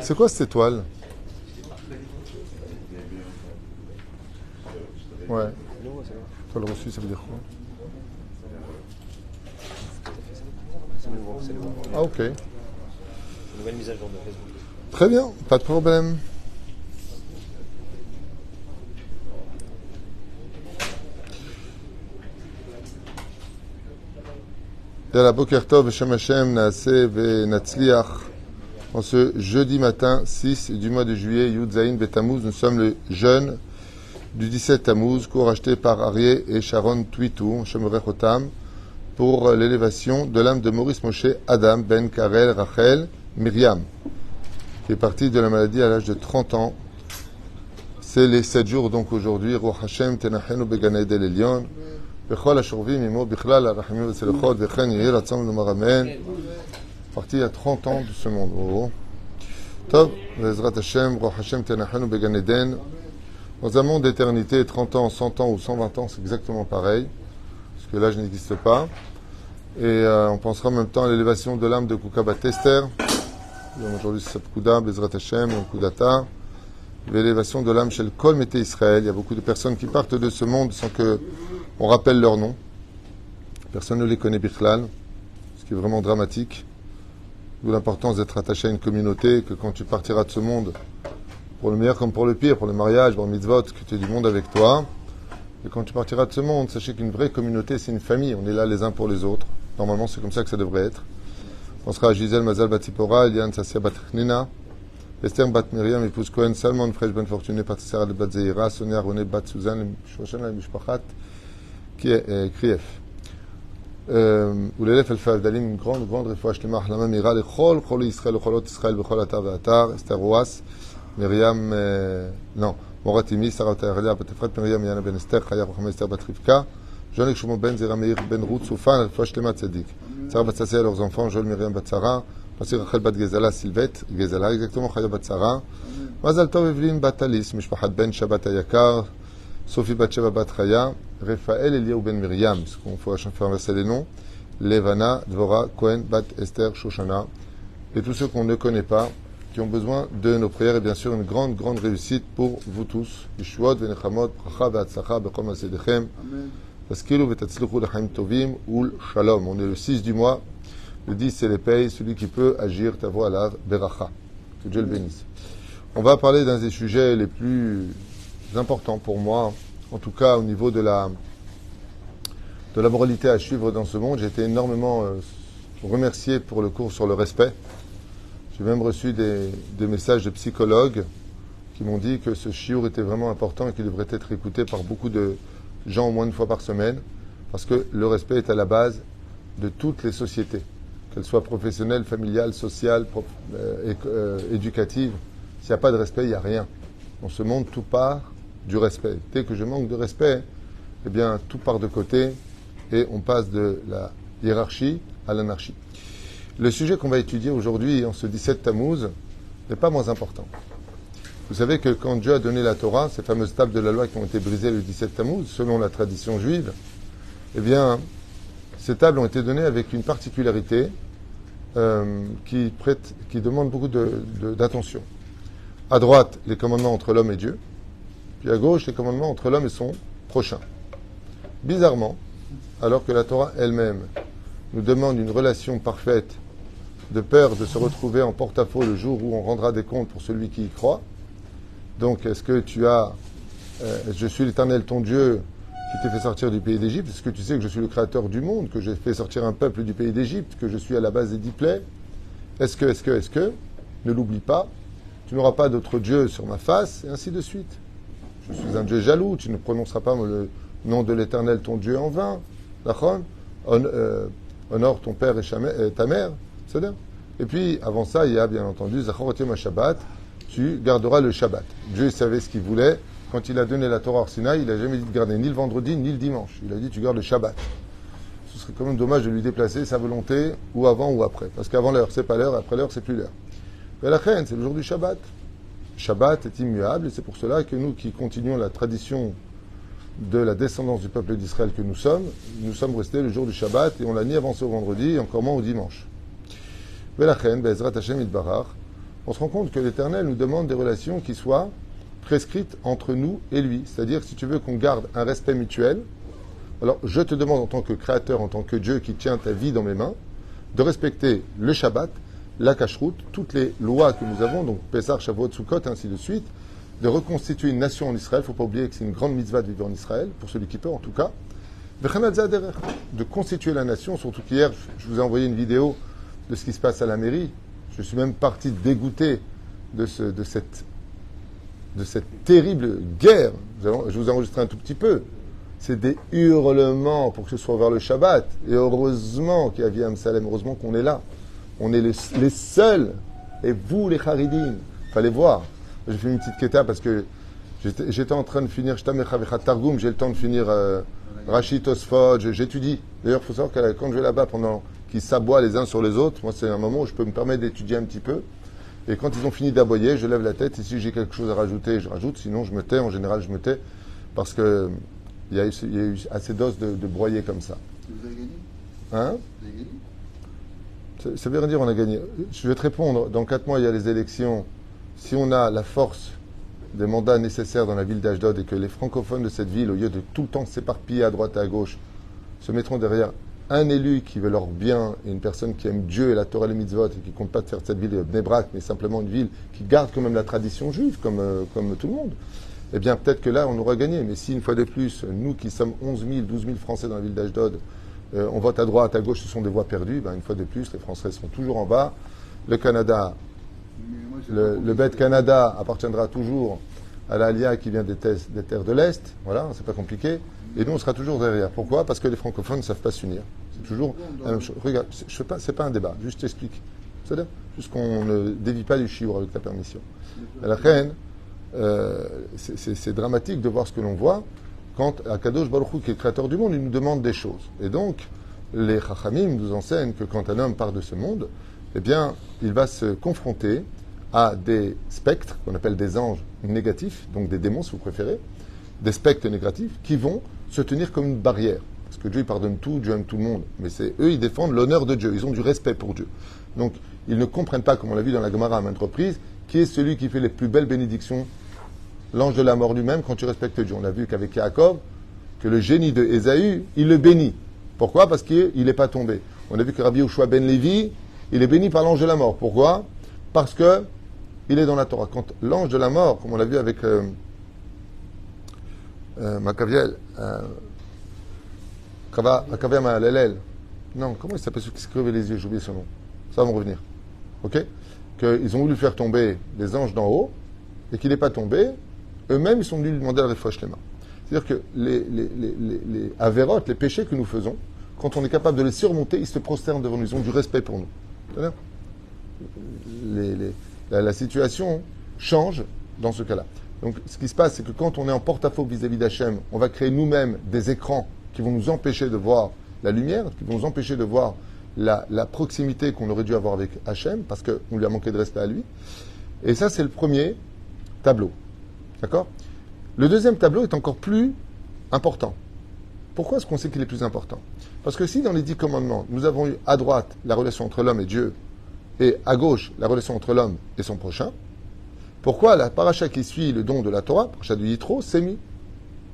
C'est quoi cette étoile? Ouais. Étoile reçue, ça veut dire quoi? Ah, ok. Nouvelle mise à jour de Facebook. Très bien, pas de problème. Yalla, Boker Tov, Hashem Hashem, Naaseh Venatzliach. En ce jeudi matin 6 du mois de juillet, Yud Zayin Betamuz, nous sommes le jeûne du 17 Tammuz, cours acheté par Arié et Sharon Twitou, Hashem Rechotam, pour l'élévation de l'âme de Maurice Moshe Adam Ben Karel Rachel Myriam, qui est parti de la maladie à l'âge de 30 ans. C'est les 7 jours donc aujourd'hui. Ruach Hashem Tenachenu Began Eden Elyon. Bechol Ashorvim Imo Bichlal Arachimim Veselechot Vechen Yehi Ratzon Lomar Amen. Parti à 30 ans de ce monde. Oh. Tov, Vezrat Hashem, Ruach Hashem Tenachenu Began Eden. Dans un monde d'éternité, 30 ans, 100 ans ou 120 ans, c'est exactement pareil, parce que l'âge n'existe pas. Et on pensera en même temps à l'élévation de l'âme de Koukabat Esther. Aujourd'hui, c'est Sapkuda, Bezrat Hashem, Kudata. L'élévation de l'âme chez le Kol Mété Israël. Il y a beaucoup de personnes qui partent de ce monde sans qu'on rappelle leur nom. Personne ne les connaît Bichlal, ce qui est vraiment dramatique. D'où l'importance d'être attaché à une communauté, que quand tu partiras de ce monde, pour le meilleur comme pour le pire, pour le mariage, pour le mitzvot, que tu aies du monde avec toi. Et quand tu partiras de ce monde, sachez qu'une vraie communauté, c'est une famille. On est là les uns pour les autres. Normalement, c'est comme ça que ça devrait être. On sera à Gisèle Mazal Batipora, Eliane Sassia Batchnina, Esther Bat Miriam, épouse Cohen, Salmon, Fresh Ben Fortuné, Patricia de Bat Zeira, Sonia René Bat Suzanne, Shoshan Mishpachat, Krief. ולאלף אלפי הבדלים, grande רפואה שלמה, החלמה מהירה לכל חולי ישראל וחולות ישראל בכל אתר ואתר. אסתר רואס, מרים, non, מורת אמי, שרה ותארליה, בת אפרת מרים, יאנה בן אסתר, חיה וחמי אסתר בת רבקה, ז'וניק שלמה בן זירא מאיר בן רות סופן, רפואה שלמה צדיק. שרה בת ששיה leurs enfants, ז'ול מרים בת שרה, פסי רחל בת גזלה, סילבט, גזלה, exactement, חיה בת שרה, מזל טוב אבלין בת אליס, משפחת בן שבת היקר, Sophie Batsheva Bat Chaya, Raphaël Eliaou Ben Myriam, parce qu'on faut faire inverser les noms, Levana, Dvora, Cohen, Bat Esther, Shoshana, et tous ceux qu'on ne connaît pas, qui ont besoin de nos prières, et bien sûr une grande réussite pour vous tous. Yeshuot, Venechamot, Bracha, Ve'atzlacha, Bechol Masedechem, Taskilu, Vetatzluchu, Lechaim Tovim, Ul Shalom. On est le 6 du mois, le 10 c'est les payes, celui qui peut agir, Tavo Alav, Beracha. Que Dieu le bénisse. On va parler d'un des sujets les plus important pour moi, en tout cas au niveau de la moralité à suivre dans ce monde. J'ai été énormément remercié pour le cours sur le respect. J'ai même reçu des messages de psychologues qui m'ont dit que ce shiur était vraiment important et qu'il devrait être écouté par beaucoup de gens au moins une fois par semaine, parce que le respect est à la base de toutes les sociétés, qu'elles soient professionnelles, familiales, sociales, éducatives. S'il n'y a pas de respect, il n'y a rien. Dans ce monde, tout part du respect. Dès que je manque de respect, eh bien, tout part de côté et on passe de la hiérarchie à l'anarchie. Le sujet qu'on va étudier aujourd'hui, en ce 17 Tammuz, n'est pas moins important. Vous savez que quand Dieu a donné la Torah, ces fameuses tables de la loi qui ont été brisées le 17 Tammuz, selon la tradition juive, eh bien, ces tables ont été données avec une particularité qui demande beaucoup d'attention. À droite, les commandements entre l'homme et Dieu. Puis à gauche, les commandements entre l'homme et son prochain. Bizarrement, alors que la Torah elle-même nous demande une relation parfaite, de peur de se retrouver en porte-à-faux le jour où on rendra des comptes pour celui qui y croit. Donc, est-ce que tu as je suis l'Éternel ton Dieu qui t'ai fait sortir du pays d'Égypte? Est-ce que tu sais que je suis le créateur du monde, que j'ai fait sortir un peuple du pays d'Égypte, que je suis à la base des 10 plaies? Est-ce que ne l'oublie pas, tu n'auras pas d'autre Dieu sur ma face, et ainsi de suite. Je suis un Dieu jaloux, tu ne prononceras pas le nom de l'Éternel, ton Dieu, en vain. Honore ton père et ta mère. C'est-à-dire. Et puis, avant ça, il y a bien entendu, Zacharotim Shabbat, tu garderas le Shabbat. Dieu savait ce qu'il voulait. Quand il a donné la Torah au Sinaï, il n'a jamais dit de garder ni le vendredi, ni le dimanche. Il a dit, tu gardes le Shabbat. Ce serait quand même dommage de lui déplacer sa volonté, ou avant ou après. Parce qu'avant l'heure, c'est pas l'heure, après l'heure, c'est plus l'heure. Mais la reine, c'est le jour du Shabbat. Shabbat est immuable et c'est pour cela que nous qui continuons la tradition de la descendance du peuple d'Israël que nous sommes restés le jour du Shabbat et on l'a ni avancé au vendredi et encore moins au dimanche. Velachem, Be'ezrat Hashem Yitbarach, on se rend compte que l'Éternel nous demande des relations qui soient prescrites entre nous et lui. C'est-à-dire, si tu veux qu'on garde un respect mutuel, alors je te demande en tant que créateur, en tant que Dieu qui tient ta vie dans mes mains, de respecter le Shabbat, la Kashrut, toutes les lois que nous avons, donc Pessah, Shavuot, Sukkot, ainsi de suite, de reconstituer une nation en Israël. Il ne faut pas oublier que c'est une grande mitzvah de vivre en Israël, pour celui qui peut en tout cas. De constituer la nation, surtout qu'hier, je vous ai envoyé une vidéo de ce qui se passe à la mairie. Je suis même parti dégoûté de cette terrible guerre. Je vous ai enregistré un tout petit peu. C'est des hurlements pour que ce soit vers le Shabbat. Et heureusement qu'il y a Viam Salem, heureusement qu'on est là. On est les seuls. Et vous, les Haridim, fallait voir. J'ai fait une petite keta parce que j'étais en train de finir Shtam Echavechat Targum, j'ai le temps de finir Rashi Tosfot, j'étudie. D'ailleurs, il faut savoir que quand je vais là-bas, pendant qu'ils s'aboient les uns sur les autres, moi c'est un moment où je peux me permettre d'étudier un petit peu. Et quand ils ont fini d'aboyer, je lève la tête et si j'ai quelque chose à rajouter, je rajoute. Sinon, je me tais. En général, je me tais parce que il y a eu assez d'os de broyer comme ça. Vous avez gagné? Hein? Vous avez gagné? Ça veut rien dire on a gagné. Je vais te répondre. Dans 4 mois, il y a les élections. Si on a la force des mandats nécessaires dans la ville d'Ashdod et que les francophones de cette ville, au lieu de tout le temps s'éparpiller à droite et à gauche, se mettront derrière un élu qui veut leur bien et une personne qui aime Dieu et la Torah et les mitzvot et qui ne compte pas de faire de cette ville Bnei Brak, mais simplement une ville qui garde quand même la tradition juive, comme tout le monde, eh bien peut-être que là on aura gagné. Mais si une fois de plus, nous qui sommes 11 000, 12 000 Français dans la ville d'Ashdod, on vote à droite, à gauche, ce sont des voix perdues, ben, une fois de plus, les Français seront toujours en bas. Le Canada, le Bet Canada appartiendra toujours à l'Alia qui vient des terres de l'Est. Voilà, c'est pas compliqué. Et nous, on sera toujours derrière. Pourquoi? Parce que les francophones ne savent pas s'unir. C'est toujours la même chose. Regarde, c'est pas un débat, juste je t'explique. C'est-à-dire, juste qu'on ne dévie pas du chiour avec ta permission. À la reine, c'est dramatique de voir ce que l'on voit quand Akadosh Baruch Hu, qui est le créateur du monde, il nous demande des choses. Et donc, les Chachamim nous enseignent que quand un homme part de ce monde, eh bien, il va se confronter à des spectres, qu'on appelle des anges négatifs, donc des démons si vous préférez, des spectres négatifs, qui vont se tenir comme une barrière. Parce que Dieu, il pardonne tout, Dieu aime tout le monde. Mais c'est eux, ils défendent l'honneur de Dieu, ils ont du respect pour Dieu. Donc, ils ne comprennent pas, comme on l'a vu dans la Gemara à maintes reprises, qui est celui qui fait les plus belles bénédictions, l'ange de la mort lui-même, quand tu respectes Dieu. On a vu qu'avec Yaakov, que le génie de Ésaü, il le bénit. Pourquoi? Parce qu'il n'est pas tombé. On a vu que Rabbi Yoshua ben Lévi, il est béni par l'ange de la mort. Pourquoi? Parce que il est dans la Torah. Quand l'ange de la mort, comme on l'a vu avec Macaviel, Macaviel Maalelel, non, comment il s'appelle celui qui se crevait les yeux? J'ai oublié son nom. Ça va me revenir. Ok? Qu'ils ont voulu faire tomber les anges d'en haut et qu'il n'est pas tombé. Eux-mêmes, ils sont venus lui demander la refresh les mains. C'est-à-dire que les avérotes, les péchés que nous faisons, quand on est capable de les surmonter, ils se prosternent devant nous. Ils ont du respect pour nous. C'est-à-dire la situation change dans ce cas-là. Donc, ce qui se passe, c'est que quand on est en porte-à-faux vis-à-vis d'Hachem, on va créer nous-mêmes des écrans qui vont nous empêcher de voir la lumière, qui vont nous empêcher de voir la proximité qu'on aurait dû avoir avec Hachem, parce qu'on lui a manqué de respect à lui. Et ça, c'est le premier tableau. D'accord? Le deuxième tableau est encore plus important. Pourquoi est-ce qu'on sait qu'il est plus important? Parce que si dans les 10 commandements, nous avons eu à droite la relation entre l'homme et Dieu, et à gauche la relation entre l'homme et son prochain, pourquoi la paracha qui suit le don de la Torah, paracha du Yitro, c'est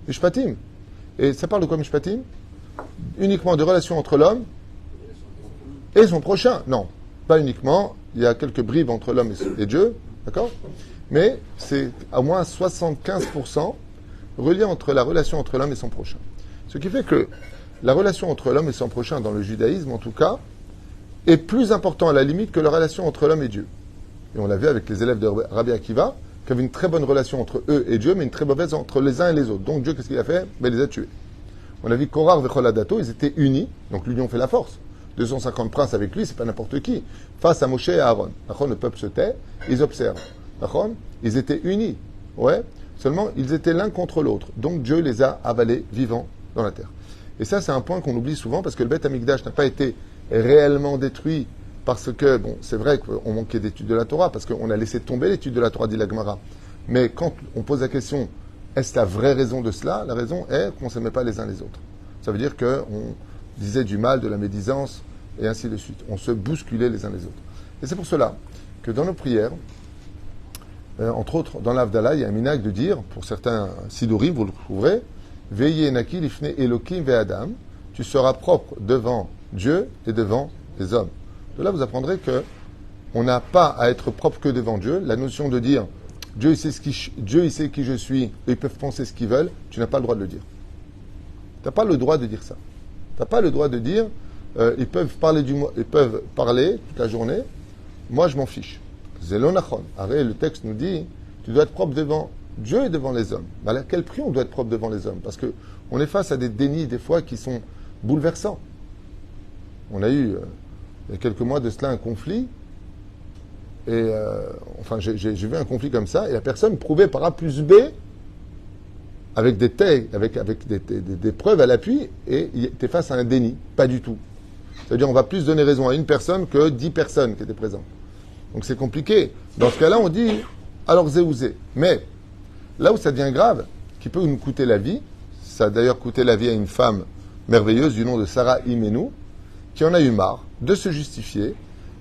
Mishpatim? Et ça parle de quoi Mishpatim? Uniquement de relations entre l'homme et son prochain. Non, pas uniquement. Il y a quelques bribes entre l'homme et Dieu, d'accord? Mais c'est à moins 75% relié entre la relation entre l'homme et son prochain. Ce qui fait que la relation entre l'homme et son prochain, dans le judaïsme en tout cas, est plus important à la limite que la relation entre l'homme et Dieu. Et on l'a vu avec les élèves de Rabbi Akiva, qu'il y avait une très bonne relation entre eux et Dieu, mais une très mauvaise entre les uns et les autres. Donc Dieu, qu'est-ce qu'il a fait? Il les a tués. On a vu Korah Vechol Adato, ils étaient unis, donc l'union fait la force. 250 princes avec lui, c'est pas n'importe qui. Face à Moshe et à Aaron. Le peuple se tait, ils observent. Ils étaient unis. Ouais. Seulement, ils étaient l'un contre l'autre. Donc Dieu les a avalés vivants dans la terre. Et ça, c'est un point qu'on oublie souvent parce que le Beth Amikdash n'a pas été réellement détruit parce que, bon, c'est vrai qu'on manquait d'études de la Torah, parce qu'on a laissé tomber l'étude de la Torah, dit la Gemara. Mais quand on pose la question, est-ce la vraie raison de cela? La raison est qu'on ne s'aimait pas les uns les autres. Ça veut dire qu'on disait du mal, de la médisance, et ainsi de suite. On se bousculait les uns les autres. Et c'est pour cela que dans nos prières, Entre autres, dans l'Avdallah, il y a un minag de dire, pour certains sidurim, vous le trouverez, Veillez naki lifne Elokim ve'adam, tu seras propre devant Dieu et devant les hommes. De là, vous apprendrez que on n'a pas à être propre que devant Dieu. La notion de dire Dieu il sait qui je suis, et ils peuvent penser ce qu'ils veulent, tu n'as pas le droit de le dire. Tu n'as pas le droit de dire ça. Tu n'as pas le droit de dire ils peuvent parler toute la journée, moi je m'en fiche. Zelonachon. Arrête, le texte nous dit tu dois être propre devant Dieu et devant les hommes. Mais à quel prix on doit être propre devant les hommes? Parce qu'on est face à des dénis des fois qui sont bouleversants. On a eu, il y a quelques mois de cela, un conflit. Et j'ai vu un conflit comme ça, et la personne prouvait par A plus B, avec des preuves à l'appui, et tu es face à un déni. Pas du tout. C'est-à-dire on va plus donner raison à une personne que 10 personnes qui étaient présentes. Donc c'est compliqué. Dans ce cas-là, on dit, alors zé ou zé. Mais là où ça devient grave, qui peut nous coûter la vie, ça a d'ailleurs coûté la vie à une femme merveilleuse du nom de Sarah Imenu, qui en a eu marre de se justifier.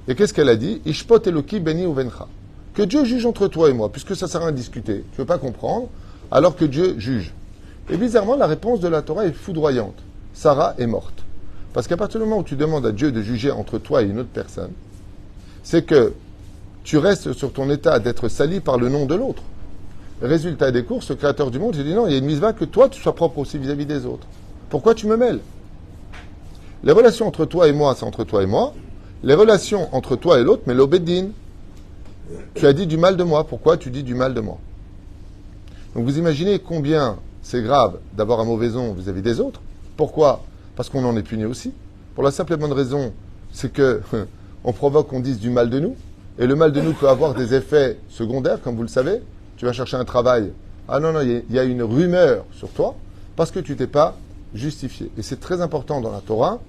Et qu'est-ce qu'elle a dit? Ishpot Eloki beni uvencha. Que Dieu juge entre toi et moi, puisque ça sert à rien de discuter. Tu ne veux pas comprendre, alors que Dieu juge. Et bizarrement, la réponse de la Torah est foudroyante. Sarah est morte. Parce qu'à partir du moment où tu demandes à Dieu de juger entre toi et une autre personne, c'est que tu restes sur ton état d'être sali par le nom de l'autre. Résultat des courses, le créateur du monde, il dit non, il y a une mitzvah que toi, tu sois propre aussi vis-à-vis des autres. Pourquoi tu me mêles? Les relations entre toi et moi, c'est entre toi et moi. Les relations entre toi et l'autre, mais l'obédine. Tu as dit du mal de moi. Pourquoi tu dis du mal de moi? Donc vous imaginez combien c'est grave d'avoir un mauvais nom vis-à-vis des autres. Pourquoi? Parce qu'on en est puni aussi. Pour la simple et bonne raison, c'est que on provoque qu'on dise du mal de nous. Et le mal de nous peut avoir des effets secondaires, comme vous le savez. Tu vas chercher un travail. Ah non, il y a une rumeur sur toi parce que tu t'es pas justifié. Et c'est très important dans la Torah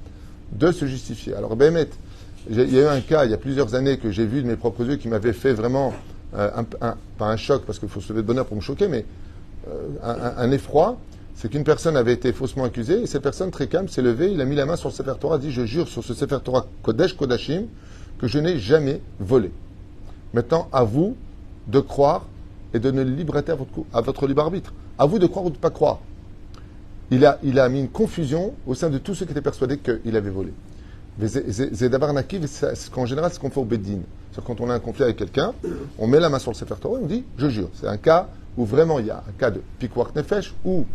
de se justifier. Alors, Béhémet, il y a eu un cas, il y a plusieurs années, que j'ai vu de mes propres yeux qui m'avait fait vraiment, pas un choc, parce qu'il faut se lever de bonheur pour me choquer, mais un effroi. C'est qu'une personne avait été faussement accusée, et cette personne, très calme, s'est levée, il a mis la main sur le Sefer Torah, dit « Je jure sur ce Sefer Torah Kodesh Kodashim que je n'ai jamais volé. Maintenant, à vous de croire et de donner liberté à votre libre arbitre. À vous de croire ou de ne pas croire. » Il a mis une confusion au sein de tous ceux qui étaient persuadés qu'il avait volé. C'est d'abord nakiv, en général, c'est ce qu'on fait au Beddin. C'est quand on a un conflit avec quelqu'un, on met la main sur le Sefer Torah et on dit « Je jure ». C'est un cas où vraiment il y a un cas de pikwak nefesh ou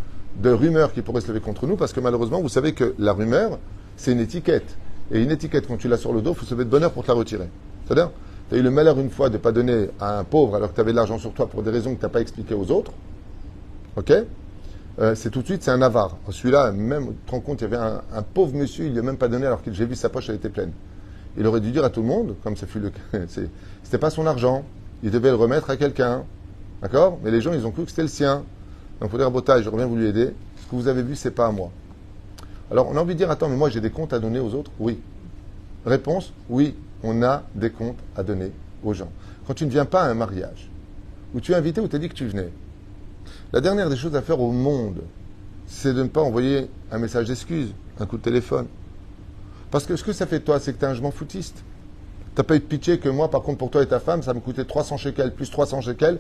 de rumeur qui pourrait se lever contre nous, parce que malheureusement, vous savez que la rumeur, c'est une étiquette. Et une étiquette, quand tu l'as sur le dos, il faut se lever de bonheur pour te la retirer. C'est-à-dire, tu as eu le malheur une fois de ne pas donner à un pauvre alors que tu avais de l'argent sur toi pour des raisons que tu n'as pas expliquées aux autres. Ok? C'est tout de suite, c'est un avare. Celui-là, même, tu te rends compte, il y avait un pauvre monsieur, il ne lui a même pas donné alors que j'ai vu sa poche, elle était pleine. Il aurait dû dire à tout le monde, comme ça fut le cas, c'était pas son argent, il devait le remettre à quelqu'un. D'accord? Mais les gens, ils ont cru que c'était le sien. Donc, il faut dire, Botaï, j'aurais bien voulu aider. Ce que vous avez vu, c'est pas à moi. Alors, on a envie de dire, attends, mais moi, j'ai des comptes à donner aux autres? Oui. Réponse, oui, on a des comptes à donner aux gens. Quand tu ne viens pas à un mariage, où tu es invité, où tu as dit que tu venais, la dernière des choses à faire au monde, c'est de ne pas envoyer un message d'excuse, un coup de téléphone. Parce que ce que ça fait de toi, c'est que tu es un je m'en foutiste. Tu n'as pas eu de pitié que moi, par contre, pour toi et ta femme, ça me coûtait 300 shekels, plus 300 shekels,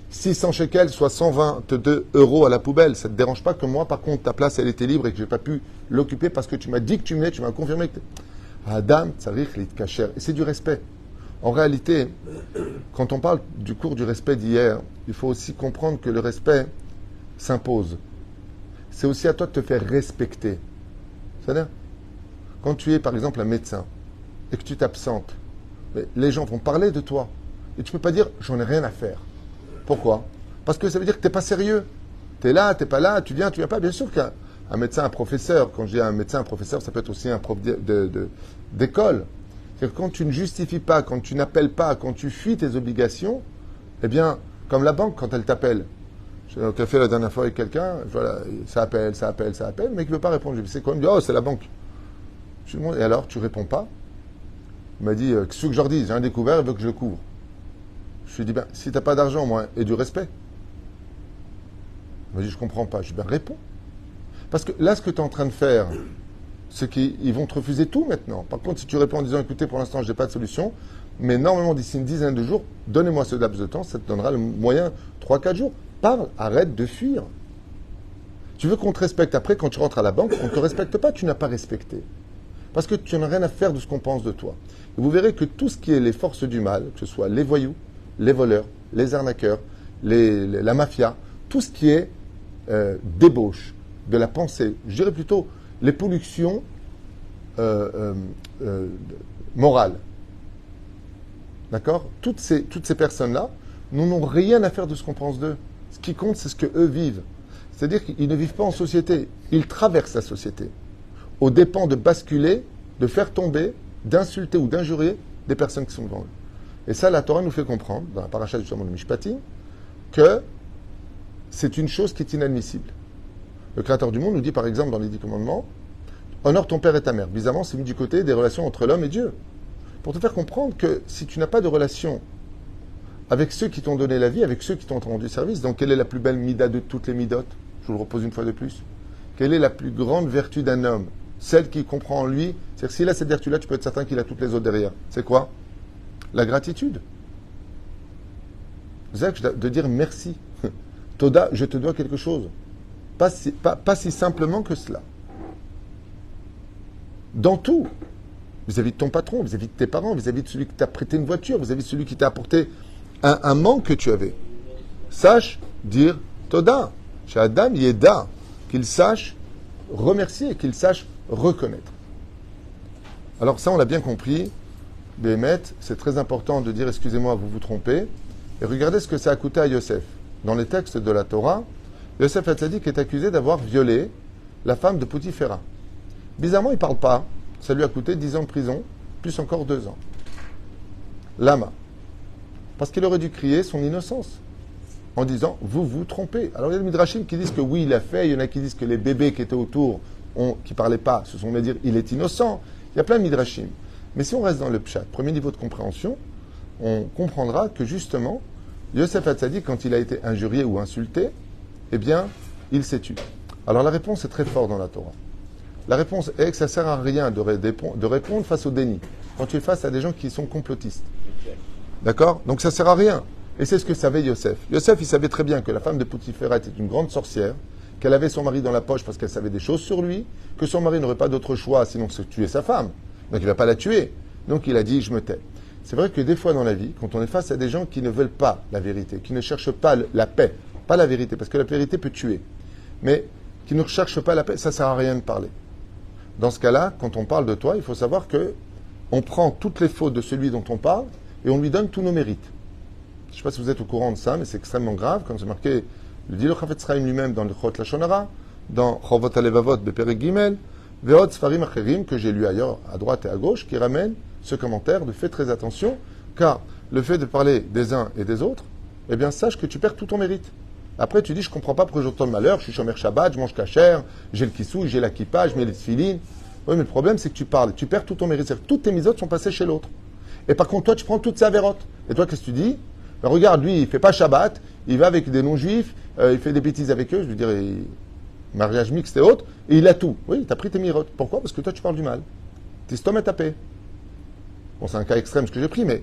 600 shekels, soit 122 € à la poubelle. Ça ne te dérange pas que moi, par contre, ta place, elle était libre et que je n'ai pas pu l'occuper parce que tu m'as dit que tu venais, tu m'as confirmé que Adam, tsarich litkacher. Et c'est du respect. En réalité, quand on parle du cours du respect d'hier, il faut aussi comprendre que le respect s'impose. C'est aussi à toi de te faire respecter. C'est-à-dire, quand tu es par exemple un médecin et que tu t'absentes, les gens vont parler de toi. Et tu ne peux pas dire « j'en ai rien à faire ». Pourquoi? Parce que ça veut dire que tu n'es pas sérieux. Tu es là, tu n'es pas là, tu viens pas. Bien sûr qu'un médecin, un professeur, quand je dis un médecin, un professeur, ça peut être aussi un prof d'école. C'est-à-dire que quand tu ne justifies pas, quand tu n'appelles pas, quand tu fuis tes obligations, eh bien, comme la banque, quand elle t'appelle. J'étais au café la dernière fois avec quelqu'un, voilà, ça appelle, le mec ne veut pas répondre. Je lui dis, c'est quoi? Il me dit, oh, c'est la banque. Je lui demande, et alors, tu réponds pas? Il m'a dit, qu'est-ce que je leur dis? J'ai un découvert, il veut que je le couvre. Je lui dis, ben, si tu n'as pas d'argent, moi, et du respect. Il m'a dit, je comprends pas. Je lui dis, ben, réponds. Parce que là, ce que tu es en train de faire, c'est qu'ils vont te refuser tout maintenant. Par contre, si tu réponds en disant, écoutez, pour l'instant, je n'ai pas de solution, Mais normalement, d'ici une dizaine de jours, donnez-moi ce laps de temps, ça te donnera le moyen 3-4 jours. Parle, arrête de fuir. Tu veux qu'on te respecte après, quand tu rentres à la banque, on ne te respecte pas, tu n'as pas respecté. Parce que tu n'as rien à faire de ce qu'on pense de toi. Et vous verrez que tout ce qui est les forces du mal, que ce soit les voyous, les voleurs, les arnaqueurs, la mafia, tout ce qui est débauche de la pensée, je dirais plutôt les pollutions morales. D'accord ? Toutes ces personnes-là n'ont rien à faire de ce qu'on pense d'eux. Ce qui compte, c'est ce qu'eux vivent. C'est-à-dire qu'ils ne vivent pas en société, ils traversent la société, aux dépens de basculer, de faire tomber, d'insulter ou d'injurier des personnes qui sont devant eux. Et ça, la Torah nous fait comprendre, dans la paracha justement de Mishpatim, que c'est une chose qui est inadmissible. Le Créateur du monde nous dit par exemple dans les 10 commandements, honore ton père et ta mère. Bizarrement, c'est mis du côté des relations entre l'homme et Dieu. Pour te faire comprendre que si tu n'as pas de relation avec ceux qui t'ont donné la vie, avec ceux qui t'ont rendu service, donc quelle est la plus belle mida de toutes les midotes ? Je vous le repose une fois de plus. Quelle est la plus grande vertu d'un homme ? Celle qui comprend en lui. C'est-à-dire que s'il a cette vertu-là, tu peux être certain qu'il a toutes les autres derrière. C'est quoi ? La gratitude. C'est-à-dire de dire merci. Toda, je te dois quelque chose. Pas si simplement que cela. Dans tout. Vis-à-vis de ton patron, vis-à-vis de tes parents, vis-à-vis de celui qui t'a prêté une voiture, vis-à-vis de celui qui t'a apporté un manque que tu avais. Sache dire Toda. Chez Adam, Yeda. Qu'il sache remercier, qu'il sache reconnaître. Alors ça, on l'a bien compris. Béhémet, c'est très important de dire excusez-moi, vous vous trompez. Et regardez ce que ça a coûté à Yosef. Dans les textes de la Torah, Yosef Hatzadik est accusé d'avoir violé la femme de Poutifera. Bizarrement, il ne parle pas. Ça lui a coûté 10 ans de prison, plus encore 2 ans. Lama. Parce qu'il aurait dû crier son innocence en disant « vous vous trompez ». Alors il y a des midrashim qui disent que oui, il a fait. Il y en a qui disent que les bébés qui étaient autour, qui ne parlaient pas, se sont mis à dire « il est innocent ». Il y a plein de midrashim. Mais si on reste dans le pshat, premier niveau de compréhension, on comprendra que justement, Yosef Hatzadik, quand il a été injurié ou insulté, eh bien, il s'est tué. Alors la réponse est très forte dans la Torah. La réponse est que ça ne sert à rien de répondre face au déni, quand tu es face à des gens qui sont complotistes. D'accord ? Donc ça ne sert à rien. Et c'est ce que savait Yosef. Yosef, il savait très bien que la femme de Poutifera était une grande sorcière, qu'elle avait son mari dans la poche parce qu'elle savait des choses sur lui, que son mari n'aurait pas d'autre choix sinon que de tuer sa femme. Donc il ne va pas la tuer. Donc il a dit, je me tais. C'est vrai que des fois dans la vie, quand on est face à des gens qui ne veulent pas la vérité, qui ne cherchent pas la paix, pas la vérité, parce que la vérité peut tuer, mais qui ne recherchent pas la paix, ça ne sert à rien de parler. Dans ce cas-là, quand on parle de toi, il faut savoir que on prend toutes les fautes de celui dont on parle et on lui donne tous nos mérites. Je ne sais pas si vous êtes au courant de ça, mais c'est extrêmement grave, comme c'est marqué, le dit le Chafetz Chaim lui-même dans le Chot Lashon Hara, dans Chovot Alevavot Beperek Gimel, Ve'od Sfarim Acherim, que j'ai lu ailleurs, à droite et à gauche, qui ramène ce commentaire de fais très attention, car le fait de parler des uns et des autres, eh bien, sache que tu perds tout ton mérite. Après, tu dis, je ne comprends pas pourquoi j'ai autant de malheur, je suis Shomer Shabbat, je mange kasher, j'ai le kissou, j'ai la kippa, je mets les tefilines. Oui, mais le problème, c'est que tu parles, tu perds tout ton mérite. C'est-à-dire que toutes tes misotes sont passées chez l'autre. Et par contre, toi, tu prends toutes ses avérotes. Et toi, qu'est-ce que tu dis ? Ben, regarde, lui, il ne fait pas Shabbat, il va avec des non-juifs, il fait des bêtises avec eux, je veux dire, mariage mixte et autres, et il a tout. Oui, tu as pris tes mirotes. Pourquoi ? Parce que toi, tu parles du mal. Tes stomacs tapés. Bon, c'est un cas extrême ce que j'ai pris, mais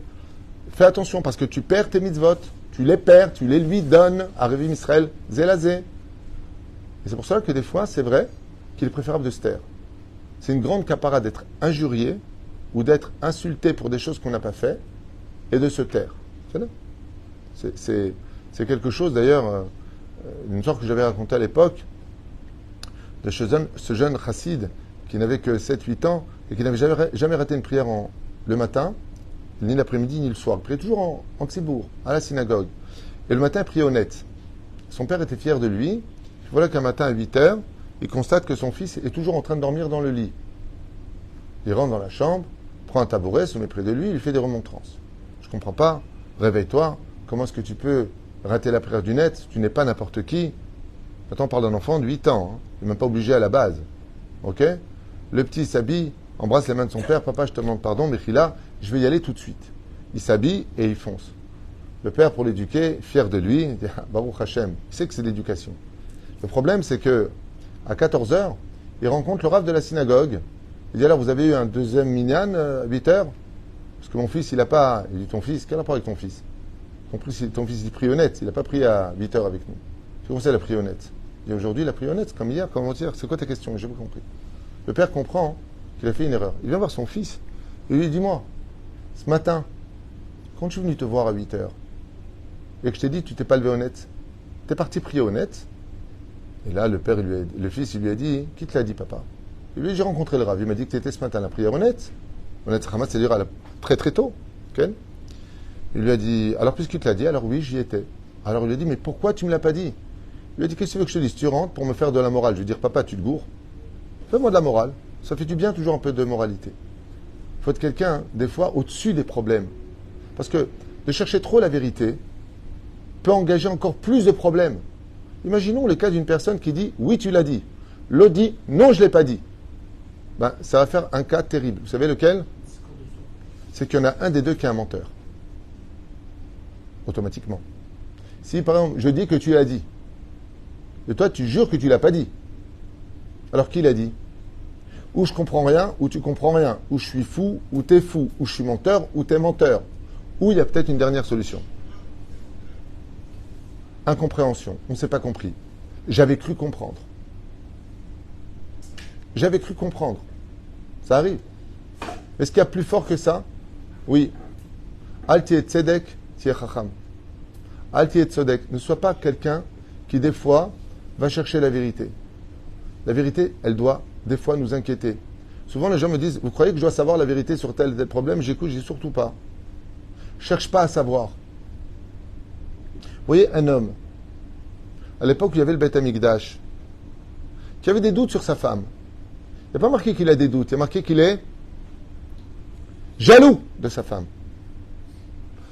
fais attention parce que tu perds tes mitzvot, tu les perds, tu les lui donnes à Revim Israël, Zélazé. Et c'est pour ça que des fois, c'est vrai qu'il est préférable de se taire. C'est une grande capara d'être injurié ou d'être insulté pour des choses qu'on n'a pas fait et de se taire. C'est quelque chose, d'ailleurs, une histoire que j'avais racontée à l'époque de ce jeune chassid qui n'avait que 7-8 ans et qui n'avait jamais raté une prière le matin, ni l'après-midi, ni le soir. Il priait toujours en tzibour, à la synagogue. Et le matin, il priait honnête. Son père était fier de lui. Voilà qu'un matin, à 8 heures, il constate que son fils est toujours en train de dormir dans le lit. Il rentre dans la chambre, prend un tabouret, se met près de lui, il fait des remontrances. Je ne comprends pas. Réveille-toi. Comment est-ce que tu peux rater la prière du net ? Tu n'es pas n'importe qui. Maintenant, on parle d'un enfant de 8 ans. Hein. Il n'est même pas obligé à la base. Ok ? Le petit s'habille, embrasse les mains de son père. Papa, je te demande pardon, mais là, je vais y aller tout de suite. Il s'habille et il fonce. Le père, pour l'éduquer, fier de lui, il dit Baruch Hashem. Il sait que c'est l'éducation. Le problème, c'est que à 14h, il rencontre le rav de la synagogue. Il dit alors, vous avez eu un deuxième minyan à 8h ? Parce que mon fils, il n'a pas. Il dit ton fils, quel rapport avec ton fils? Ton fils, il prie honnête. Il n'a pas prié à 8 heures avec nous. C'est comment ça, il a prié honnête? Il dit aujourd'hui, il a prié honnête, comme hier, comment dire? C'est quoi ta question? J'ai pas compris. Le père comprend qu'il a fait une erreur. Il vient voir son fils et lui dit dis-moi, ce matin, quand je suis venu te voir à 8 heures et que je t'ai dit tu t'es pas levé honnête, t'es parti prier honnête. Et là, le fils, il lui a dit qui te l'a dit, papa? Et lui, j'ai rencontré le Rav. Il m'a dit que tu étais ce matin à la prière honnête. Honnête, c'est-à-dire très très tôt. Okay. Il lui a dit alors, puisqu'il te l'a dit, alors oui, j'y étais. Alors il lui a dit mais pourquoi tu me l'as pas dit? Il lui a dit qu'est-ce que tu veux que je te dise? Tu rentres pour me faire de la morale. Je vais dire papa, tu te gourres. Fais-moi de la morale. Ça fait du bien, toujours un peu de moralité. Il faut être quelqu'un, des fois, au-dessus des problèmes. Parce que de chercher trop la vérité peut engager encore plus de problèmes. Imaginons le cas d'une personne qui dit oui, tu l'as dit. L'autre dit non, je ne l'ai pas dit. Ben, ça va faire un cas terrible. Vous savez lequel? C'est qu'il y en a un des deux qui est un menteur. Automatiquement. Si par exemple, je dis que tu l'as dit, et toi tu jures que tu l'as pas dit, alors qui l'a dit? Ou je comprends rien, ou tu comprends rien, ou je suis fou, ou t'es fou, ou je suis menteur, ou t'es menteur. Ou il y a peut-être une dernière solution. Incompréhension, on ne s'est pas compris. J'avais cru comprendre. J'avais cru comprendre. Ça arrive. Est-ce qu'il y a plus fort que ça? Oui. Al tiet tzedek, tiet chacham. Al tiet tzedek. Ne sois pas quelqu'un qui, des fois, va chercher la vérité. La vérité, elle doit, des fois, nous inquiéter. Souvent, les gens me disent, vous croyez que je dois savoir la vérité sur tel et tel problème? J'écoute, je dis surtout pas. Cherche pas à savoir. Vous voyez, un homme, à l'époque où il y avait le Beth Amikdash, qui avait des doutes sur sa femme. Il n'y a pas marqué qu'il a des doutes, il y a marqué qu'il est jaloux de sa femme.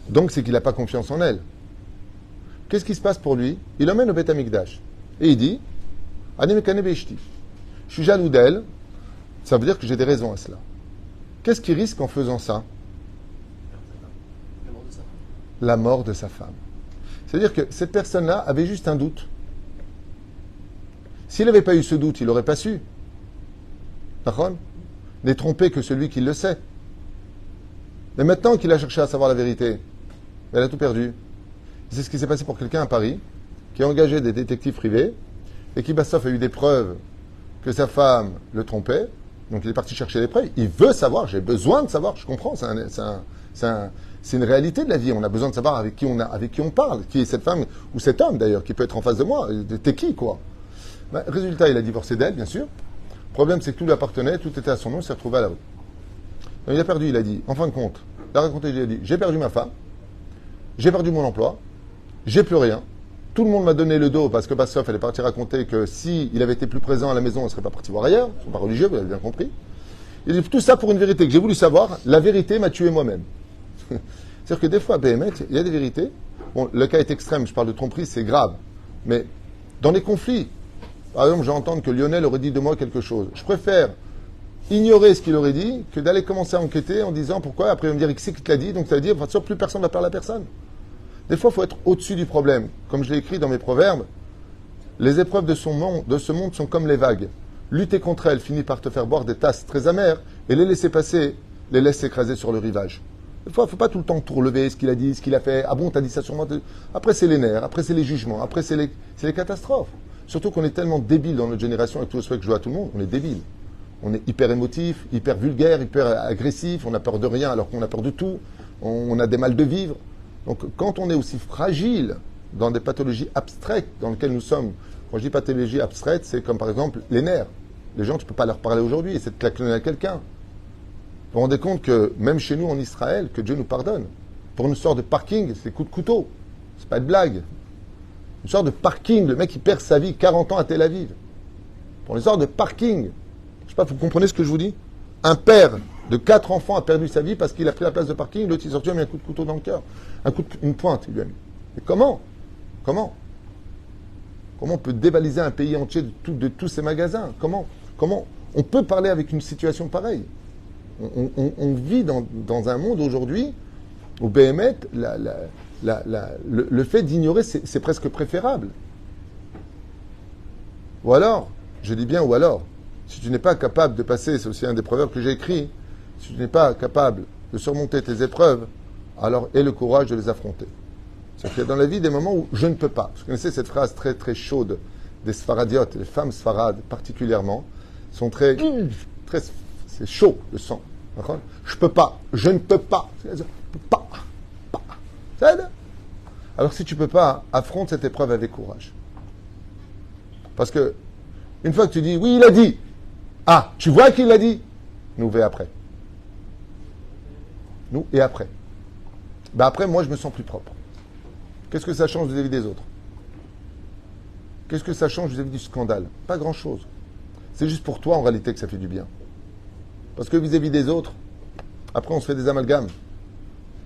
Donc, c'est qu'il n'a pas confiance en elle. Qu'est-ce qui se passe pour lui? Il l'emmène au Beth Amikdash. Et il dit, Ani mekane beishti. Je suis jaloux d'elle, ça veut dire que j'ai des raisons à cela. Qu'est-ce qu'il risque en faisant ça? La mort de sa femme. C'est-à-dire que cette personne-là avait juste un doute. S'il n'avait pas eu ce doute, il n'aurait pas su. D'accord? N'est trompé que celui qui le sait. Mais maintenant qu'il a cherché à savoir la vérité, elle a tout perdu. C'est ce qui s'est passé pour quelqu'un à Paris, qui a engagé des détectives privés, et qui, Bassoff, a eu des preuves que sa femme le trompait. Donc il est parti chercher les preuves. Il veut savoir, j'ai besoin de savoir, je comprends, c'est une réalité de la vie. On a besoin de savoir avec qui on parle, qui est cette femme, ou cet homme d'ailleurs, qui peut être en face de moi. T'es qui, quoi? Ben, résultat, il a divorcé d'elle, bien sûr. Le problème, c'est que tout lui appartenait, tout était à son nom, il s'est retrouvé à la rue. Donc, il a perdu, il a dit, en fin de compte, il a raconté, il a dit, j'ai perdu ma femme, j'ai perdu mon emploi, j'ai plus rien. Tout le monde m'a donné le dos parce que Bassoff, elle est partie raconter que s'il avait été plus présent à la maison, elle ne serait pas partie voir ailleurs. Ils ne sont pas religieux, vous avez bien compris. Il dit tout ça pour une vérité que j'ai voulu savoir. La vérité m'a tué moi-même. C'est-à-dire que des fois, à BMT, il y a des vérités. Bon, le cas est extrême, je parle de tromperie, c'est grave. Mais dans les conflits, par exemple, j'entends que Lionel aurait dit de moi quelque chose. Je préfère ignorer ce qu'il aurait dit que d'aller commencer à enquêter en disant pourquoi. Après, il va me dire qui c'est qui te l'a dit. Donc, ça veut dire, enfin, plus personne ne va perdre la personne. Des fois, il faut être au-dessus du problème. Comme je l'ai écrit dans mes proverbes, les épreuves de ce monde sont comme les vagues. Lutter contre elles finit par te faire boire des tasses très amères et les laisser passer, les laisse s'écraser sur le rivage. Des fois, il ne faut pas tout le temps tout relever ce qu'il a dit, ce qu'il a fait. Ah bon, t'as dit ça sur moi. Après, c'est les nerfs, après, c'est les jugements, après, c'est les catastrophes. Surtout qu'on est tellement débile dans notre génération, avec tout le souhait que je joue à tout le monde, on est débile. On est hyper émotif, hyper vulgaire, hyper agressif, on a peur de rien alors qu'on a peur de tout, on a des mal de vivre. Donc, quand on est aussi fragile dans des pathologies abstraites dans lesquelles nous sommes, quand je dis pathologie abstraite, c'est comme par exemple les nerfs. Les gens, tu ne peux pas leur parler aujourd'hui, essayer de claquer à quelqu'un. Vous vous rendez compte que même chez nous en Israël, que Dieu nous pardonne, pour une sorte de parking, c'est coup de couteau. C'est pas de blague. Une sorte de parking, le mec il perd sa vie 40 ans à Tel Aviv. Pour une sorte de parking. Je sais pas, vous comprenez ce que je vous dis? Un père de 4 enfants a perdu sa vie parce qu'il a pris la place de parking, l'autre il est sorti, il a mis un coup de couteau dans le cœur. Une pointe, il lui a mis. Et comment on peut dévaliser un pays entier de tous ces magasins? Comment on peut parler avec une situation pareille? On vit dans un monde aujourd'hui où BMT, le fait d'ignorer, c'est presque préférable. Ou alors, je dis bien ou alors, si tu n'es pas capable de passer, c'est aussi un des proverbes que j'ai écrit, si tu n'es pas capable de surmonter tes épreuves, alors aie le courage de les affronter. C'est qu'il y a dans la vie des moments où je ne peux pas. Vous connaissez cette phrase très très chaude des Sfaradiotes, les femmes sfarades particulièrement, sont très c'est chaud le sang. D'accord? Je peux pas, je ne peux pas. C'est-à-dire, pas. Ça aide? Alors si tu peux pas, affronte cette épreuve avec courage. Parce que une fois que tu dis oui, il a dit. Ah, tu vois qu'il l'a dit? Nous verrons après. Nous et après. Ben après, moi, je me sens plus propre. Qu'est-ce que ça change vis-à-vis des autres? Qu'est-ce que ça change vis-à-vis du scandale? Pas grand-chose. C'est juste pour toi, en réalité, que ça fait du bien. Parce que vis-à-vis des autres, après, on se fait des amalgames.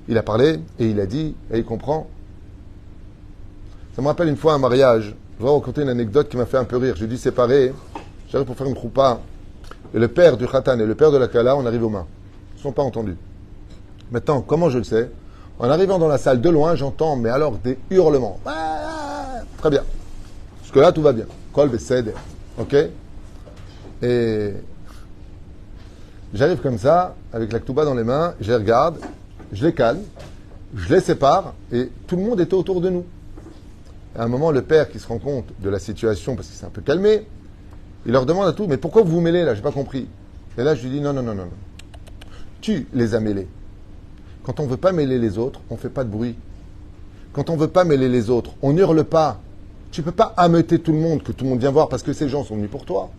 Il a parlé, et il a dit, et il comprend. Ça me rappelle une fois un mariage. Je vais raconter une anecdote qui m'a fait un peu rire. J'ai dû séparer. J'arrive pour faire une choupa. Et le père du khatan et le père de la kala, on arrive aux mains. Ils ne sont pas entendus. Maintenant, comment je le sais? En arrivant dans la salle de loin, j'entends, mais alors, des hurlements. Ah, très bien. Jusque là, tout va bien. Kol beseder. Ok? Et j'arrive comme ça, avec la ktouba dans les mains, je les regarde, je les calme, je les sépare, et tout le monde était autour de nous. À un moment, le père qui se rend compte de la situation, parce qu'il s'est un peu calmé, il leur demande à tous, mais pourquoi vous vous mêlez là? J'ai pas compris. Et là, je lui dis, non. Tu les as mêlés. Quand on ne veut pas mêler les autres, on ne fait pas de bruit. Quand on ne veut pas mêler les autres, on n'hurle pas. Tu ne peux pas ameuter tout le monde, que tout le monde vient voir, parce que ces gens sont venus pour toi.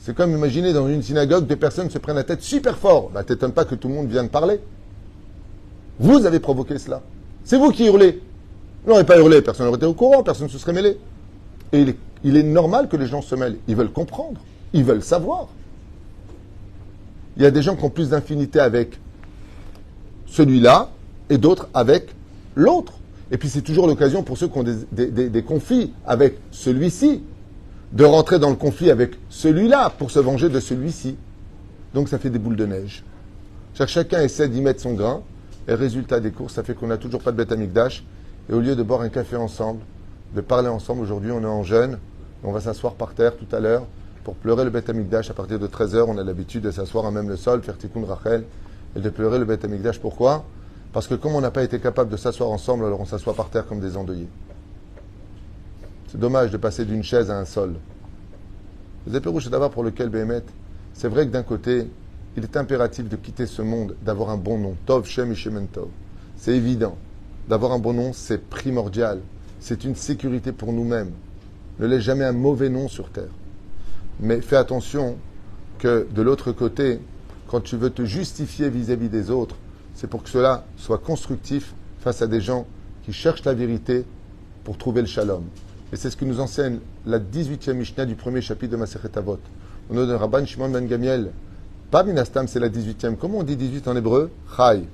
C'est comme imaginer dans une synagogue, des personnes se prennent la tête super fort. Bah, t'étonnes pas que tout le monde vienne parler. Vous avez provoqué cela. C'est vous qui hurlez. Vous n'aurez pas hurlé, personne n'aurait été au courant, personne ne se serait mêlé. Et il est normal que les gens se mêlent. Ils veulent comprendre. Ils veulent savoir. Il y a des gens qui ont plus d'infinité avec celui-là et d'autres avec l'autre. Et puis c'est toujours l'occasion pour ceux qui ont des conflits avec celui-ci de rentrer dans le conflit avec celui-là pour se venger de celui-ci. Donc ça fait des boules de neige. Chacun essaie d'y mettre son grain et résultat des courses, ça fait qu'on n'a toujours pas de Beth Amikdash. Et au lieu de boire un café ensemble, de parler ensemble, aujourd'hui on est en jeûne, on va s'asseoir par terre tout à l'heure pour pleurer le Beth Amikdash à partir de 13h. On a l'habitude de s'asseoir à même le sol, faire Tikkun Rachel, et de pleurer le Beth Amikdash. Pourquoi? Parce que comme on n'a pas été capable de s'asseoir ensemble, alors on s'assoit par terre comme des endeuillés. C'est dommage de passer d'une chaise à un sol. Le Zéperouche d'abord pour lequel Béhémet, c'est vrai que d'un côté, il est impératif de quitter ce monde, d'avoir un bon nom. Tov, Shem, Ishemen Tov. C'est évident. D'avoir un bon nom, c'est primordial. C'est une sécurité pour nous-mêmes. Ne laisse jamais un mauvais nom sur terre. Mais fais attention que de l'autre côté, quand tu veux te justifier vis-à-vis des autres, c'est pour que cela soit constructif face à des gens qui cherchent la vérité pour trouver le shalom. Et c'est ce que nous enseigne la 18e Mishnah du premier chapitre de Masechet Avot. Au nom de Rabban Shimon ben Gamiel, pas Minastam, c'est la 18e. Comment on dit 18 en hébreu? Chai,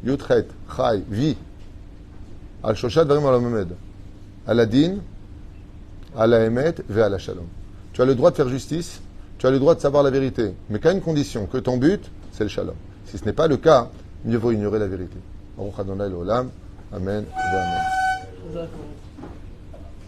Yutret, Chai, vie. Al-Shoshat Varim al-Mohamed. Al-Adin, Al-Emet, ve Al-Shalom. Tu as le droit de faire justice, tu as le droit de savoir la vérité, mais qu'à une condition, que ton but, c'est le shalom. Si ce n'est pas le cas, mieux vaut ignorer la vérité. Baruch Adonai l'Olam. Amen. Amen.